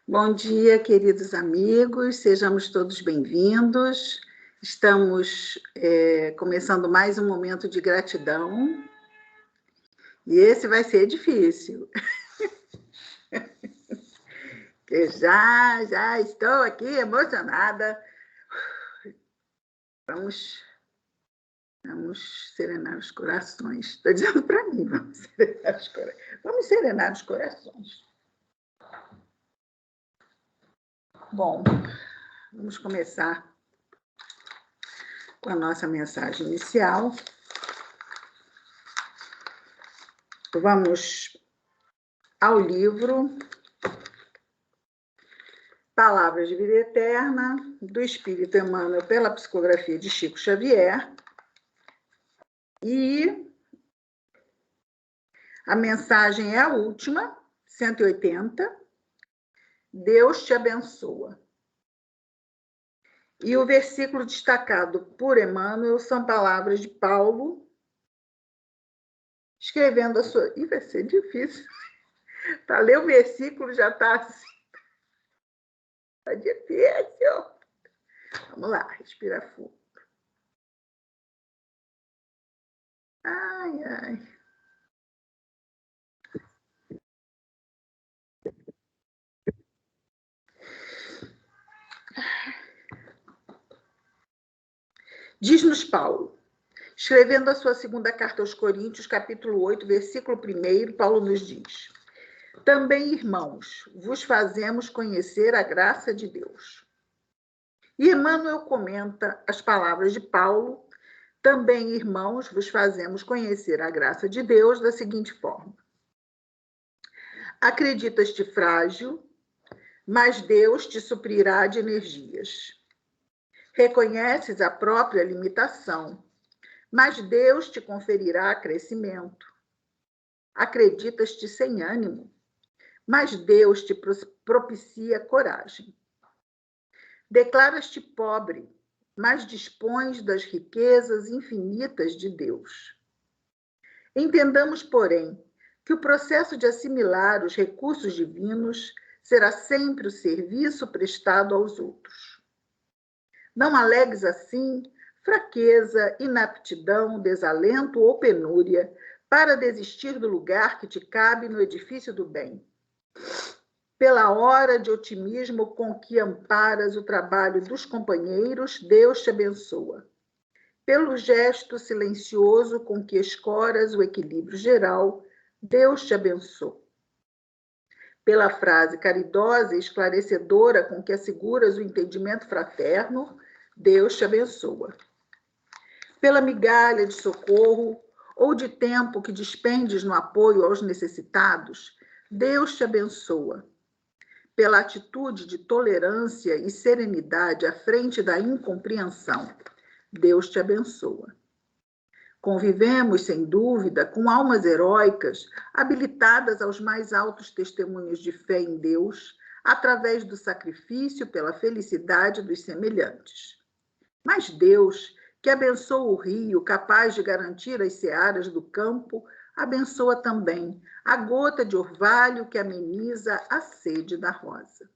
Bom dia, queridos amigos, sejamos todos bem-vindos. Estamos começando mais um momento de gratidão e esse vai ser difícil. Eu já estou aqui emocionada. Vamos serenar os corações. Estou dizendo para mim, vamos serenar os corações. Bom, vamos começar com a nossa mensagem inicial. Vamos ao livro Palavras de Vida Eterna, do Espírito Emmanuel, pela psicografia de Chico Xavier. E a mensagem é a última, 180. Deus te abençoa. E o versículo destacado por Emmanuel são palavras de Paulo, escrevendo a sua... Ih, vai ser difícil. Para ler o versículo já está assim. Está difícil. Vamos lá, respira fundo. Ai, ai. Diz-nos Paulo, escrevendo a sua segunda carta aos Coríntios, capítulo 8, versículo 1, Paulo nos diz: também, irmãos, vos fazemos conhecer a graça de Deus. E Emmanuel comenta as palavras de Paulo, também, irmãos, vos fazemos conhecer a graça de Deus da seguinte forma: acreditas-te frágil, mas Deus te suprirá de energias. Reconheces a própria limitação, mas Deus te conferirá crescimento. Acreditas-te sem ânimo, mas Deus te propicia coragem. Declaras-te pobre, mas dispões das riquezas infinitas de Deus. Entendamos, porém, que o processo de assimilar os recursos divinos será sempre o serviço prestado aos outros. Não alegues assim fraqueza, inaptidão, desalento ou penúria para desistir do lugar que te cabe no edifício do bem. Pela hora de otimismo com que amparas o trabalho dos companheiros, Deus te abençoa. Pelo gesto silencioso com que escoras o equilíbrio geral, Deus te abençoa. Pela frase caridosa e esclarecedora com que asseguras o entendimento fraterno, Deus te abençoa. Pela migalha de socorro ou de tempo que despendes no apoio aos necessitados, Deus te abençoa. Pela atitude de tolerância e serenidade à frente da incompreensão, Deus te abençoa. Convivemos, sem dúvida, com almas heróicas, habilitadas aos mais altos testemunhos de fé em Deus, através do sacrifício pela felicidade dos semelhantes. Mas Deus, que abençoa o rio, capaz de garantir as searas do campo, abençoa também a gota de orvalho que ameniza a sede da rosa.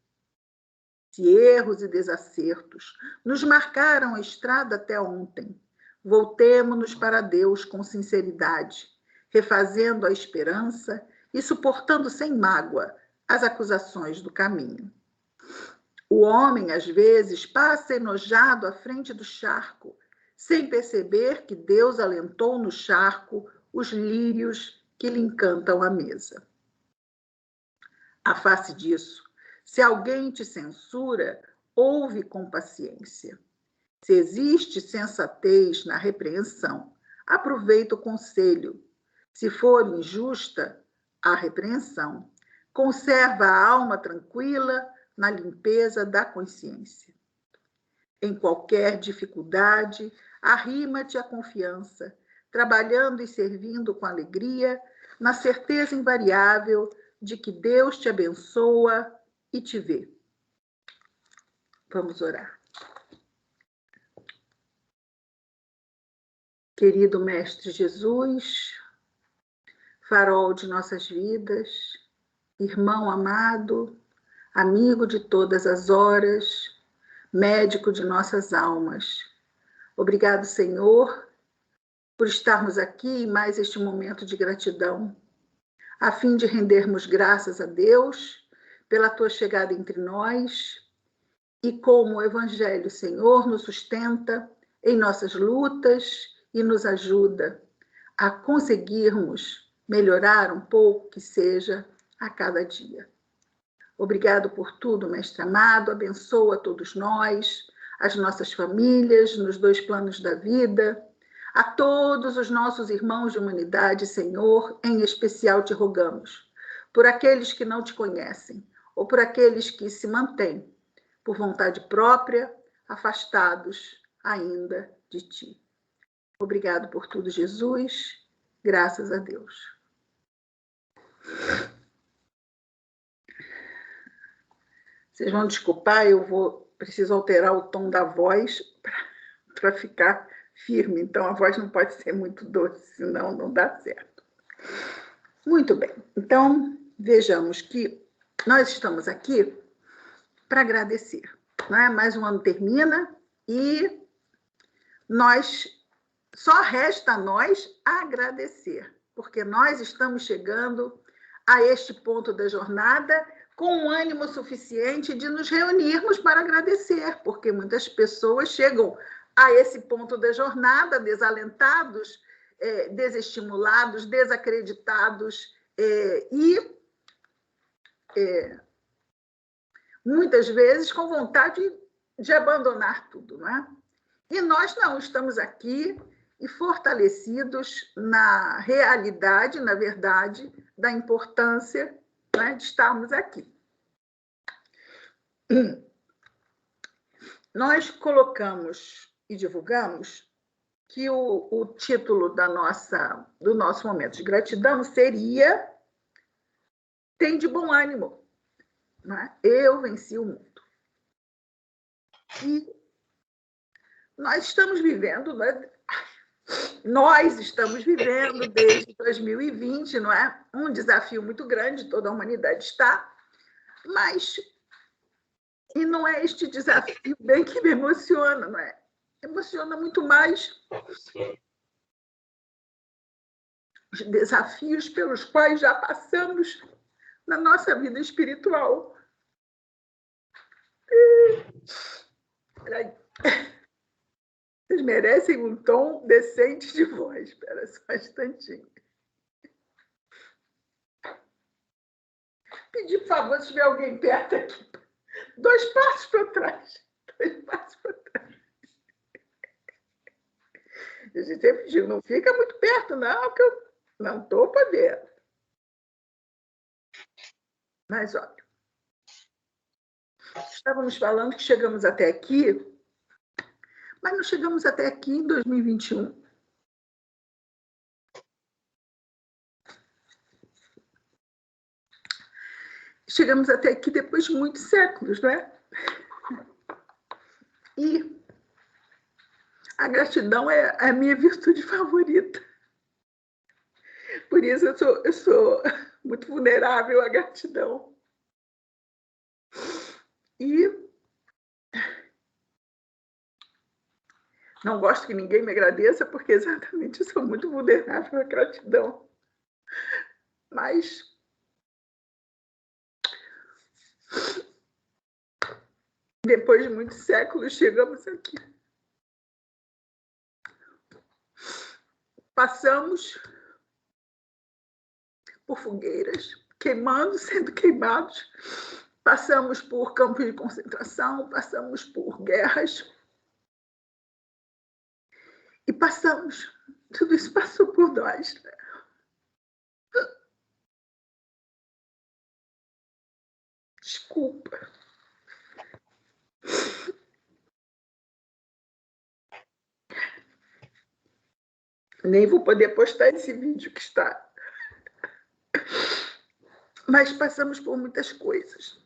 Se erros e desacertos nos marcaram a estrada até ontem, voltemo-nos para Deus com sinceridade, refazendo a esperança e suportando sem mágoa as acusações do caminho. O homem, às vezes, passa enojado à frente do charco, sem perceber que Deus alentou no charco os lírios que lhe encantam a mesa. À face disso, se alguém te censura, ouve com paciência. Se existe sensatez na repreensão, aproveita o conselho. Se for injusta a repreensão, conserva a alma tranquila na limpeza da consciência. Em qualquer dificuldade, arrima-te à confiança, trabalhando e servindo com alegria, na certeza invariável de que Deus te abençoa e te vê. Vamos orar. Querido Mestre Jesus, farol de nossas vidas, irmão amado, amigo de todas as horas, médico de nossas almas. Obrigado, Senhor, por estarmos aqui em mais este momento de gratidão, a fim de rendermos graças a Deus pela tua chegada entre nós e como o Evangelho, Senhor, nos sustenta em nossas lutas e nos ajuda a conseguirmos melhorar um pouco que seja a cada dia. Obrigado por tudo, Mestre amado, abençoa todos nós, as nossas famílias, nos 2 planos da vida, a todos os nossos irmãos de humanidade, Senhor, em especial te rogamos, por aqueles que não te conhecem, ou por aqueles que se mantêm, por vontade própria, afastados ainda de ti. Obrigado por tudo, Jesus, graças a Deus. Vocês vão desculpar, preciso alterar o tom da voz para ficar firme, então a voz não pode ser muito doce, senão não dá certo. Muito bem, então vejamos que nós estamos aqui para agradecer, não é? Mais um ano termina e só resta a nós agradecer, porque nós estamos chegando a este ponto da jornada com um ânimo suficiente de nos reunirmos para agradecer, porque muitas pessoas chegam a esse ponto da jornada desalentados, desestimulados, desacreditados e muitas vezes com vontade de abandonar tudo, não é? E nós não, estamos aqui e fortalecidos na realidade, na verdade, da importância, né, de estarmos aqui. Nós colocamos e divulgamos que o título do nosso momento de gratidão seria Tem de Bom Ânimo, né? Eu venci o mundo. E nós estamos vivendo, né? Nós estamos vivendo desde 2020, não é? Um desafio muito grande, toda a humanidade está, mas e não é este desafio bem que me emociona, não é? Emociona muito mais os desafios pelos quais já passamos na nossa vida espiritual. Peraí. Vocês merecem um tom decente de voz. Espera só um instantinho. Pedir, por favor, se tiver alguém perto aqui. 2 passos para trás. 2 passos para trás. A gente sempre diz, não fica muito perto, não, que eu não estou podendo. Mas, olha, estávamos falando que chegamos até aqui, mas não chegamos até aqui em 2021. Chegamos até aqui depois de muitos séculos, não é? E a gratidão é a minha virtude favorita. Por isso eu sou muito vulnerável à gratidão. E não gosto que ninguém me agradeça, porque exatamente eu sou muito vulnerável à gratidão. Mas depois de muitos séculos, chegamos aqui. Passamos por fogueiras, queimando, sendo queimados. Passamos por campos de concentração, passamos por guerras. E passamos. Tudo isso passou por nós. Né? Desculpa. Nem vou poder postar esse vídeo que está. Mas passamos por muitas coisas.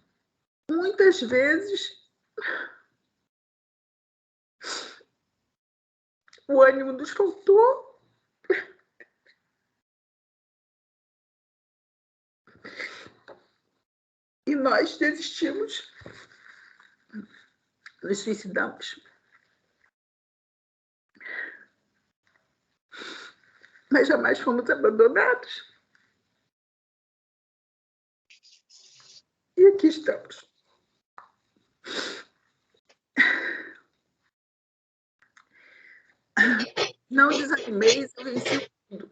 Muitas vezes o ânimo nos faltou. e nós desistimos, nos suicidamos. Mas jamais fomos abandonados. E aqui estamos. Não desanimeis, eu venci o mundo.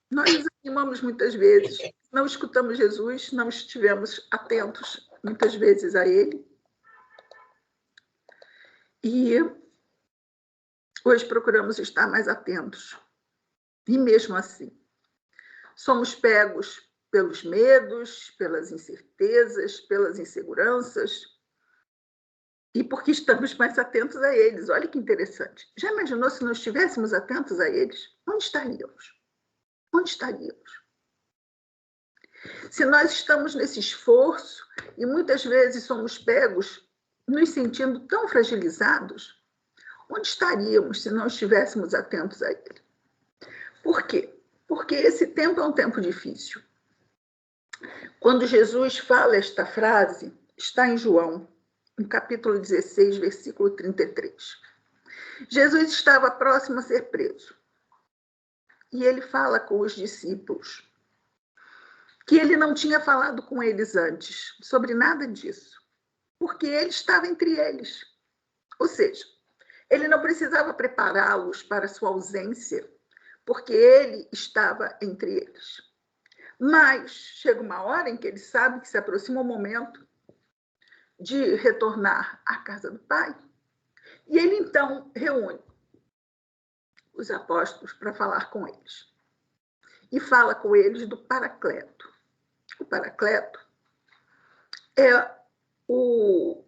Nós desanimamos muitas vezes, não escutamos Jesus, não estivemos atentos muitas vezes a Ele. E hoje procuramos estar mais atentos. E mesmo assim, somos pegos pelos medos, pelas incertezas, pelas inseguranças, e porque estamos mais atentos a eles. Olha que interessante. Já imaginou se não estivéssemos atentos a eles? Onde estaríamos? Onde estaríamos? Se nós estamos nesse esforço e muitas vezes somos pegos nos sentindo tão fragilizados, onde estaríamos se não estivéssemos atentos a ele? Por quê? Porque esse tempo é um tempo difícil. Quando Jesus fala esta frase, está em João, no capítulo 16, versículo 33. Jesus estava próximo a ser preso. E ele fala com os discípulos que ele não tinha falado com eles antes sobre nada disso, porque ele estava entre eles. Ou seja, ele não precisava prepará-los para sua ausência, porque ele estava entre eles. Mas chega uma hora em que ele sabe que se aproxima o momento de retornar à casa do Pai, e ele então reúne os apóstolos para falar com eles. E fala com eles do Paracleto. O Paracleto é o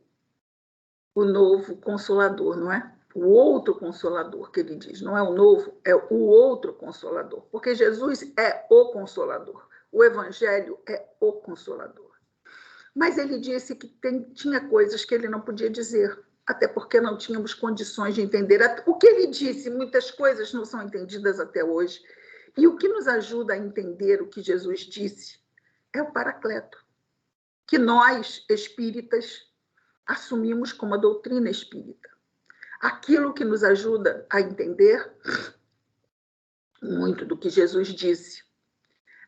novo Consolador, não é? O outro Consolador, que ele diz. Não é o novo, é o outro Consolador. Porque Jesus é o Consolador. O Evangelho é o Consolador. Mas ele disse que tinha coisas que ele não podia dizer, até porque não tínhamos condições de entender. O que ele disse, muitas coisas não são entendidas até hoje. E o que nos ajuda a entender o que Jesus disse é o Paracleto, que nós, espíritas, assumimos como a doutrina espírita. Aquilo que nos ajuda a entender muito do que Jesus disse.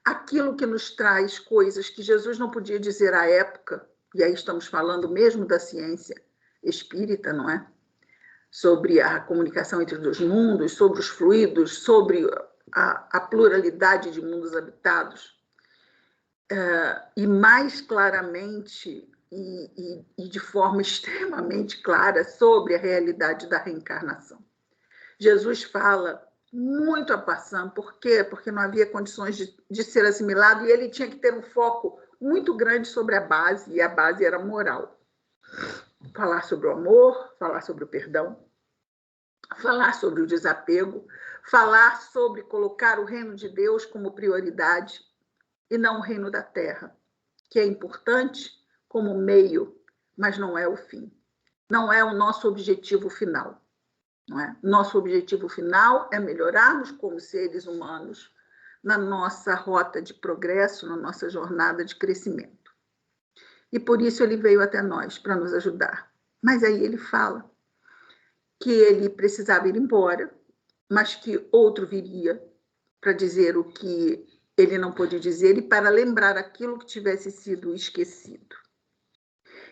Aquilo que nos traz coisas que Jesus não podia dizer à época, e aí estamos falando mesmo da ciência espírita, não é? Sobre a comunicação entre os mundos, sobre os fluidos, sobre a pluralidade de mundos habitados. E mais claramente e de forma extremamente clara sobre a realidade da reencarnação. Jesus fala muito a passar. Por quê? Porque não havia condições de ser assimilado e ele tinha que ter um foco muito grande sobre a base, e a base era moral. Falar sobre o amor, falar sobre o perdão, falar sobre o desapego, falar sobre colocar o reino de Deus como prioridade e não o reino da terra, que é importante como meio, mas não é o fim. Não é o nosso objetivo final. Não é? Nosso objetivo final é melhorarmos como seres humanos na nossa rota de progresso, na nossa jornada de crescimento. E por isso ele veio até nós, para nos ajudar. Mas aí ele fala que ele precisava ir embora, mas que outro viria para dizer o que ele não pôde dizer e para lembrar aquilo que tivesse sido esquecido.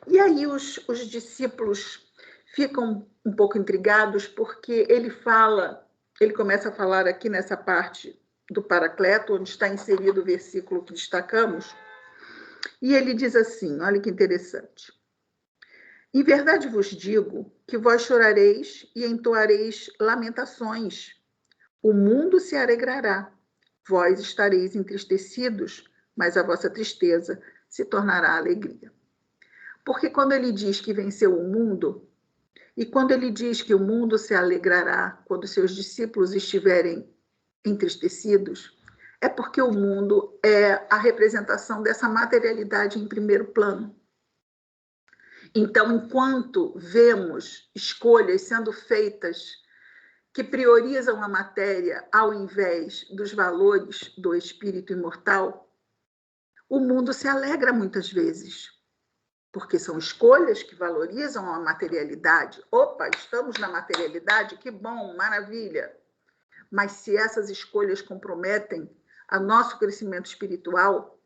E aí os discípulos ficam um pouco intrigados, porque ele começa a falar aqui nessa parte do Paracleto, onde está inserido o versículo que destacamos, e ele diz assim, olha que interessante. Em verdade vos digo que vós chorareis e entoareis lamentações. O mundo se alegrará, vós estareis entristecidos, mas a vossa tristeza se tornará alegria. Porque quando ele diz que venceu o mundo, e quando ele diz que o mundo se alegrará quando seus discípulos estiverem entristecidos, é porque o mundo é a representação dessa materialidade em primeiro plano. Então, enquanto vemos escolhas sendo feitas que priorizam a matéria ao invés dos valores do espírito imortal, o mundo se alegra muitas vezes. porque são escolhas que valorizam a materialidade. Opa, estamos na materialidade, que bom, maravilha. Mas se essas escolhas comprometem o nosso crescimento espiritual,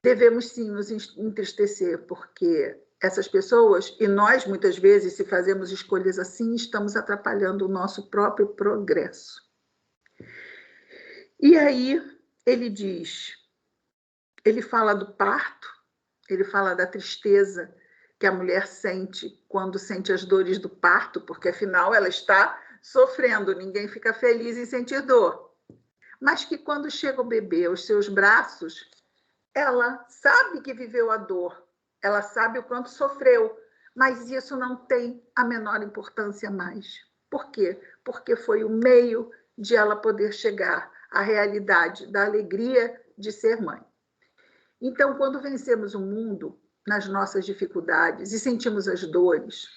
devemos sim nos entristecer, porque essas pessoas, e nós muitas vezes, se fazemos escolhas assim, estamos atrapalhando o nosso próprio progresso. E aí ele diz, ele fala do parto, ele fala da tristeza que a mulher sente quando sente as dores do parto, porque afinal ela está sofrendo, ninguém fica feliz em sentir dor. Mas que quando chega o bebê aos seus braços, ela sabe que viveu a dor, ela sabe o quanto sofreu, mas isso não tem a menor importância mais. Por quê? Porque foi o meio de ela poder chegar à realidade da alegria de ser mãe. Então, quando vencemos o mundo nas nossas dificuldades e sentimos as dores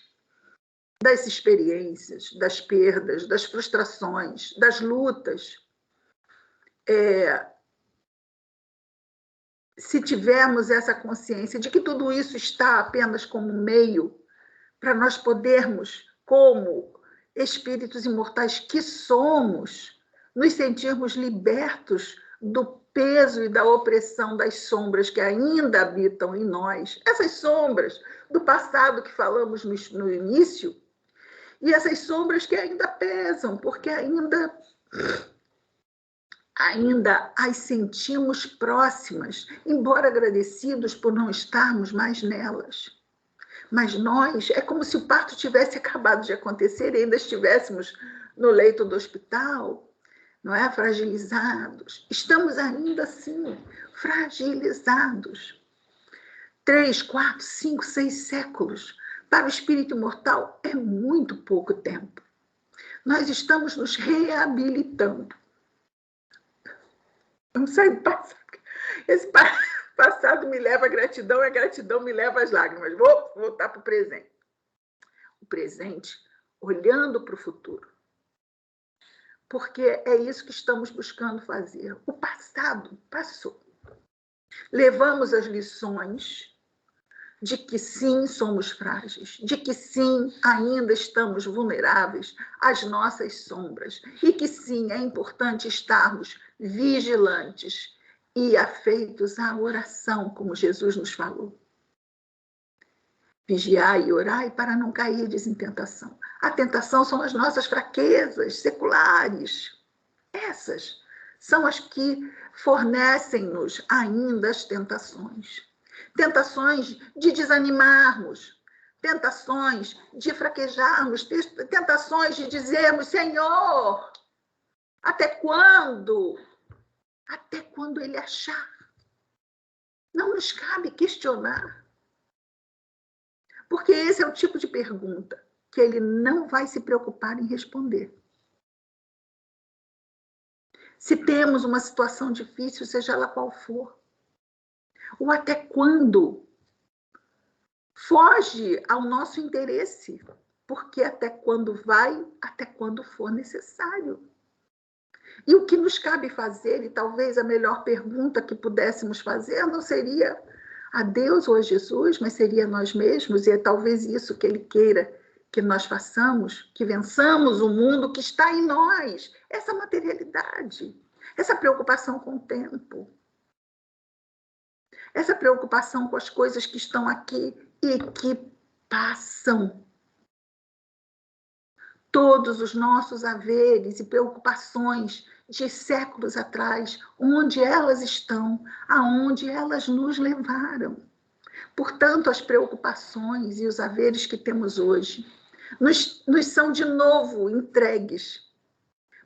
das experiências, das perdas, das frustrações, das lutas, se tivermos essa consciência de que tudo isso está apenas como meio para nós podermos, como espíritos imortais que somos, nos sentirmos libertos do peso e da opressão das sombras que ainda habitam em nós, essas sombras do passado que falamos no início, e essas sombras que ainda pesam, porque ainda as sentimos próximas, embora agradecidos por não estarmos mais nelas. Mas nós, é como se o parto tivesse acabado de acontecer e ainda estivéssemos no leito do hospital, não é? Fragilizados. Estamos ainda assim, fragilizados. 3, 4, 5, 6 séculos. Para o espírito imortal é muito pouco tempo. Nós estamos nos reabilitando. Vamos sair do passado. Esse passado me leva à gratidão e a gratidão me leva às lágrimas. Vou voltar para o presente. O presente, olhando para o futuro. Porque é isso que estamos buscando fazer. O passado passou. Levamos as lições de que sim, somos frágeis, de que sim, ainda estamos vulneráveis às nossas sombras, e que sim, é importante estarmos vigilantes e afeitos à oração, como Jesus nos falou. Vigiai e orai para não cairdes em tentação. A tentação são as nossas fraquezas seculares. Essas são as que fornecem-nos ainda as tentações. Tentações de desanimarmos, tentações de fraquejarmos, tentações de dizermos, Senhor, até quando? Até quando Ele achar? Não nos cabe questionar. Porque esse é o tipo de pergunta que Ele não vai se preocupar em responder. Se temos uma situação difícil, seja ela qual for, ou até quando, foge ao nosso interesse, porque até quando vai, até quando for necessário. E o que nos cabe fazer, e talvez a melhor pergunta que pudéssemos fazer, não seria a Deus ou a Jesus, mas seria a nós mesmos, e é talvez isso que Ele queira que nós façamos, que vençamos o mundo que está em nós, essa materialidade, essa preocupação com o tempo, essa preocupação com as coisas que estão aqui e que passam. Todos os nossos haveres e preocupações de séculos atrás, onde elas estão, aonde elas nos levaram. Portanto, as preocupações e os haveres que temos hoje nos são de novo entregues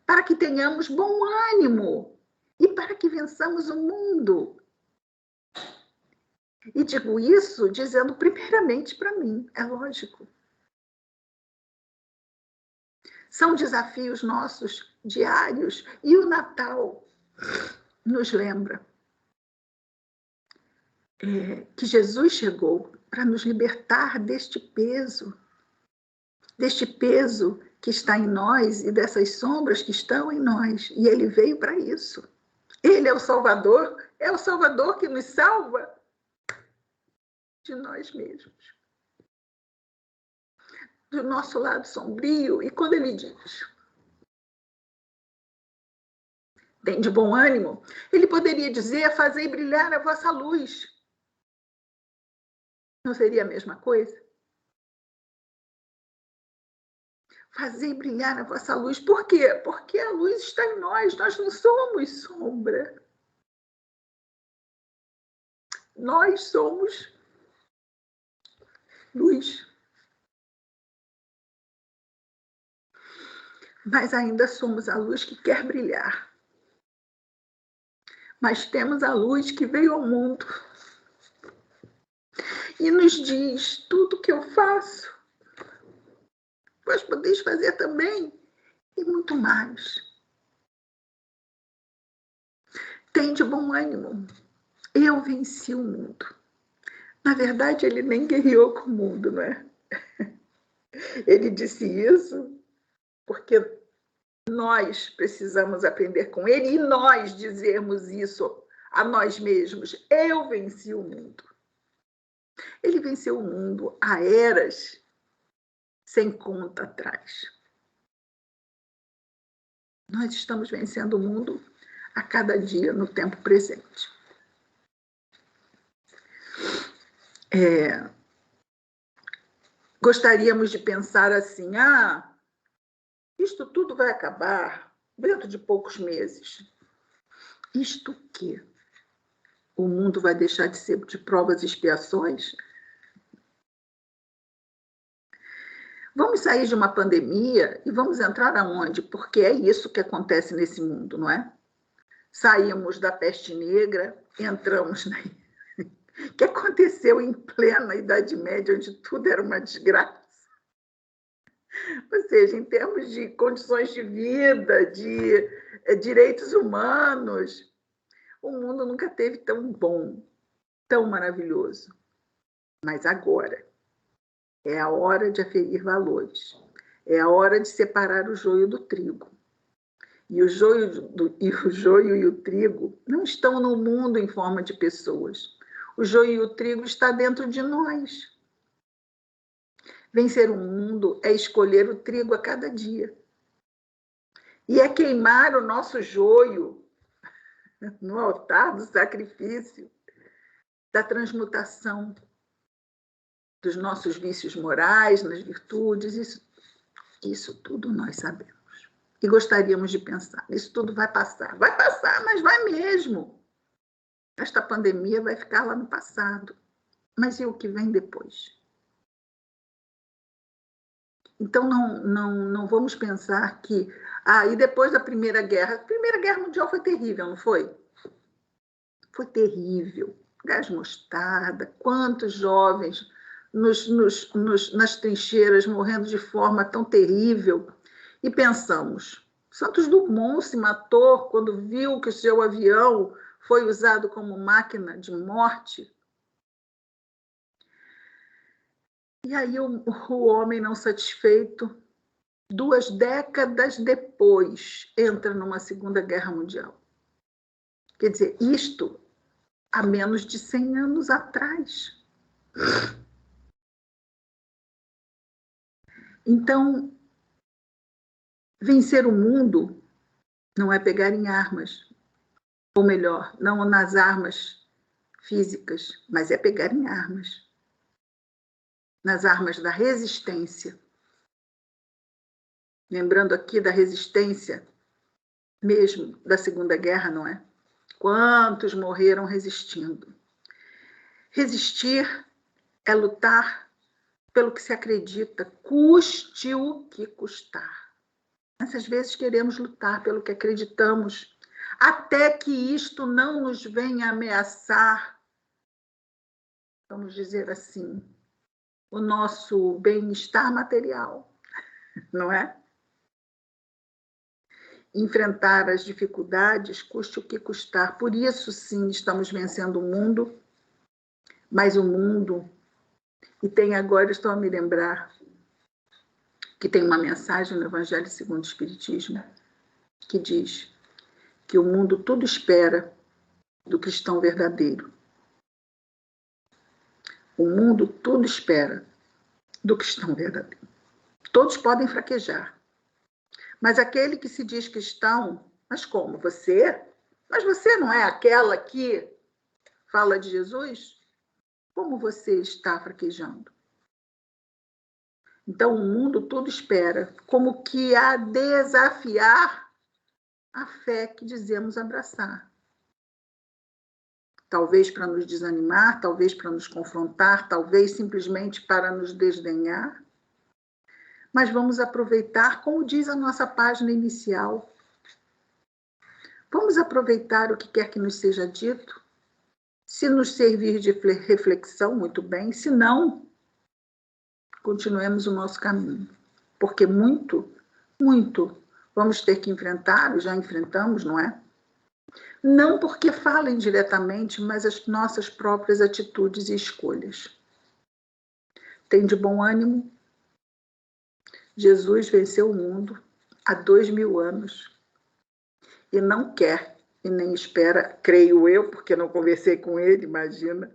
para que tenhamos bom ânimo e para que vençamos o mundo. E digo isso dizendo primeiramente para mim, é lógico. São desafios nossos diários e o Natal nos lembra que Jesus chegou para nos libertar deste peso que está em nós e dessas sombras que estão em nós. E Ele veio para isso. Ele é o Salvador que nos salva de nós mesmos, do nosso lado sombrio. E quando ele diz, tem de bom ânimo, ele poderia dizer, fazei brilhar a vossa luz. Não seria a mesma coisa? Fazei brilhar a vossa luz. Por quê? Porque a luz está em nós não somos sombra. Nós somos luz. Mas ainda somos a luz que quer brilhar. Mas temos a luz que veio ao mundo e nos diz, tudo que eu faço, vós podeis fazer também, e muito mais. Tem de bom ânimo. Eu venci o mundo. Na verdade, ele nem guerreou com o mundo, não é? Ele disse isso porque nós precisamos aprender com ele e nós dizermos isso a nós mesmos. Eu venci o mundo. Ele venceu o mundo há eras sem conta atrás. Nós estamos vencendo o mundo a cada dia no tempo presente. Gostaríamos de pensar assim, isto tudo vai acabar dentro de poucos meses. Isto o quê? O mundo vai deixar de ser de provas e expiações? Vamos sair de uma pandemia e vamos entrar aonde? Porque é isso que acontece nesse mundo, não é? Saímos da peste negra, entramos na... que aconteceu em plena Idade Média, onde tudo era uma desgraça. Ou seja, em termos de condições de vida, de direitos humanos, o mundo nunca teve tão bom, tão maravilhoso. Mas agora é a hora de aferir valores. É a hora de separar o joio do trigo. E o joio e o trigo não estão no mundo em forma de pessoas. O joio e o trigo está dentro de nós. Vencer o mundo é escolher o trigo a cada dia. E é queimar o nosso joio no altar do sacrifício, da transmutação dos nossos vícios morais, nas virtudes. Isso tudo nós sabemos. E gostaríamos de pensar, isso tudo vai passar. Vai passar, mas vai mesmo. Esta pandemia vai ficar lá no passado. Mas e o que vem depois? Então, não vamos pensar que... e depois da Primeira Guerra... A Primeira Guerra Mundial foi terrível, não foi? Foi terrível. Gás mostarda, quantos jovens nas trincheiras morrendo de forma tão terrível. E pensamos, Santos Dumont se matou quando viu que o seu avião foi usado como máquina de morte. E aí o homem não satisfeito, 2 décadas depois, entra numa Segunda Guerra Mundial. Quer dizer, isto há menos de 100 anos atrás. Então, vencer o mundo não é pegar em armas, ou melhor, não nas armas físicas, mas é pegar em armas. Nas armas da resistência. Lembrando aqui da resistência mesmo da Segunda Guerra, não é? Quantos morreram resistindo? Resistir é lutar pelo que se acredita, custe o que custar. Mas às vezes queremos lutar pelo que acreditamos, até que isto não nos venha ameaçar, vamos dizer assim, o nosso bem-estar material, não é? Enfrentar as dificuldades, custe o que custar. Por isso, sim, estamos vencendo o mundo, mas o mundo... E tem agora, estou a me lembrar, que tem uma mensagem no Evangelho segundo o Espiritismo, que diz que o mundo tudo espera do cristão verdadeiro. O mundo tudo espera do cristão verdadeiro. Todos podem fraquejar. Mas aquele que se diz cristão, mas como? Você? Mas você não é aquela que fala de Jesus? Como você está fraquejando? Então, o mundo todo espera, como que a desafiar a fé que dizemos abraçar. Talvez para nos desanimar, talvez para nos confrontar, talvez simplesmente para nos desdenhar. Mas vamos aproveitar, como diz a nossa página inicial. Vamos aproveitar o que quer que nos seja dito. Se nos servir de reflexão, muito bem. Se não, continuemos o nosso caminho. Porque muito vamos ter que enfrentar, já enfrentamos, não é? Não porque falem diretamente, mas as nossas próprias atitudes e escolhas. Tem de bom ânimo. Jesus venceu o mundo há 2000 anos e não quer e nem espera, creio eu, porque não conversei com ele, imagina,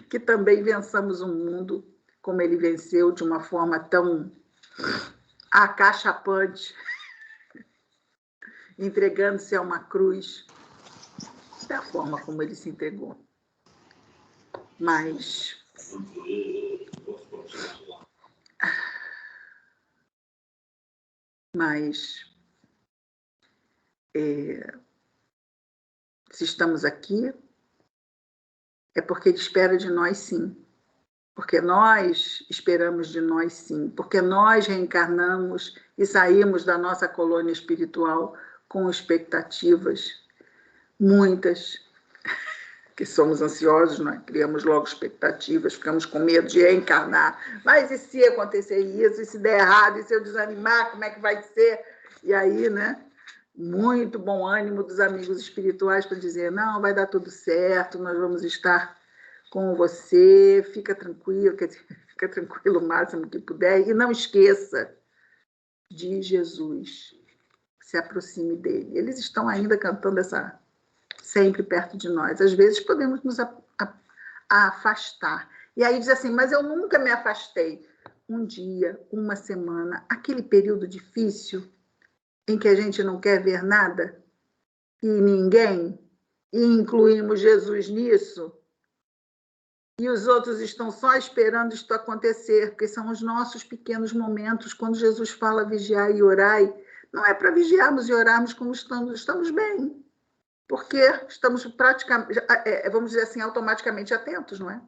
que também vençamos o mundo como ele venceu, de uma forma tão acachapante, entregando-se a uma cruz, da forma como ele se entregou. Mas se estamos aqui, é porque ele espera de nós sim. Porque nós esperamos de nós sim. Porque nós reencarnamos e saímos da nossa colônia espiritual com expectativas, muitas, que somos ansiosos, nós criamos logo expectativas, ficamos com medo de reencarnar. Mas e se acontecer isso? E se der errado? E se eu desanimar? Como é que vai ser? E aí, né? Muito bom ânimo dos amigos espirituais para dizer, não, vai dar tudo certo, nós vamos estar com você, fica tranquilo, quer dizer, fica tranquilo o máximo que puder, e não esqueça de Jesus, se aproxime dele. Eles estão ainda cantando essa sempre perto de nós. Às vezes podemos nos afastar. E aí diz assim, mas eu nunca me afastei. Um dia, uma semana, aquele período difícil em que a gente não quer ver nada e ninguém, e incluímos Jesus nisso, e os outros estão só esperando isto acontecer, porque são os nossos pequenos momentos. Quando Jesus fala vigiar e orai, não é para vigiarmos e orarmos como estamos bem, porque estamos praticamente, vamos dizer assim, automaticamente atentos, não é?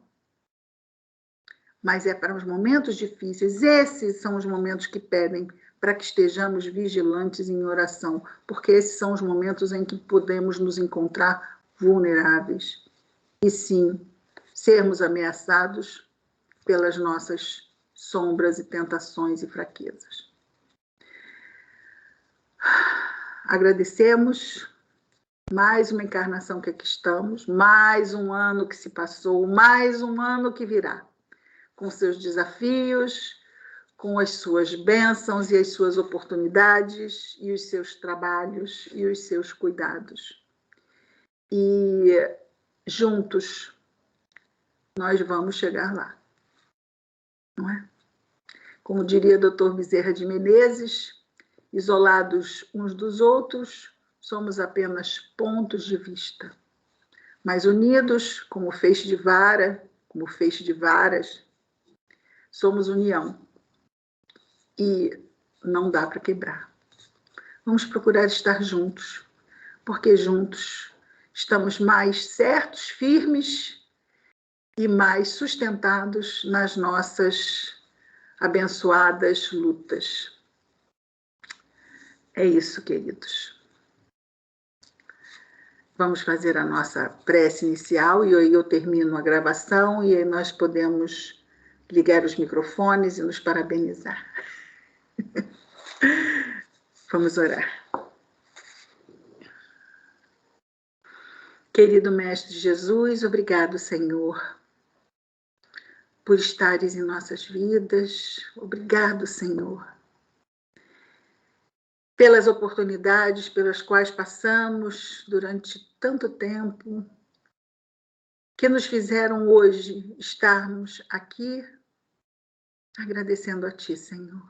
Mas é para os momentos difíceis. Esses são os momentos que pedem para que estejamos vigilantes em oração, porque esses são os momentos em que podemos nos encontrar vulneráveis. E sim, sermos ameaçados pelas nossas sombras e tentações e fraquezas. Agradecemos mais uma encarnação que aqui estamos, mais um ano que se passou, mais um ano que virá, com seus desafios, com as suas bênçãos e as suas oportunidades, e os seus trabalhos e os seus cuidados. E juntos nós vamos chegar lá, não é? Como diria Dr. Bezerra de Menezes, isolados uns dos outros, somos apenas pontos de vista. Mas unidos, como feixe de vara, como feixe de varas, somos união. E não dá para quebrar. Vamos procurar estar juntos, porque juntos estamos mais certos, firmes e mais sustentados nas nossas abençoadas lutas. É isso, queridos. Vamos fazer a nossa prece inicial e aí eu termino a gravação e aí nós podemos ligar os microfones e nos parabenizar. Vamos orar. Querido Mestre Jesus, obrigado, Senhor, por estares em nossas vidas. Obrigado, Senhor, pelas oportunidades pelas quais passamos durante tanto tempo, que nos fizeram hoje estarmos aqui agradecendo a Ti, Senhor.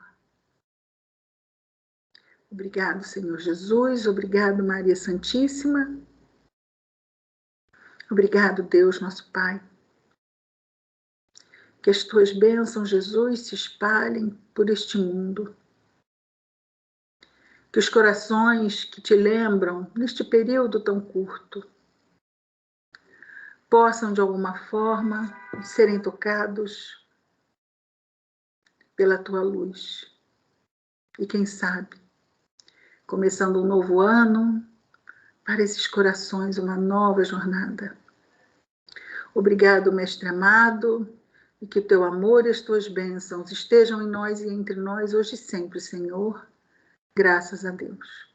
Obrigado, Senhor Jesus. Obrigado, Maria Santíssima. Obrigado, Deus, nosso Pai. Que as Tuas bênçãos, Jesus, se espalhem por este mundo. Que os corações que Te lembram, neste período tão curto, possam, de alguma forma, serem tocados pela Tua luz. E quem sabe, começando um novo ano, para esses corações, uma nova jornada. Obrigado, Mestre amado, e que o Teu amor e as Tuas bênçãos estejam em nós e entre nós hoje e sempre, Senhor. Graças a Deus.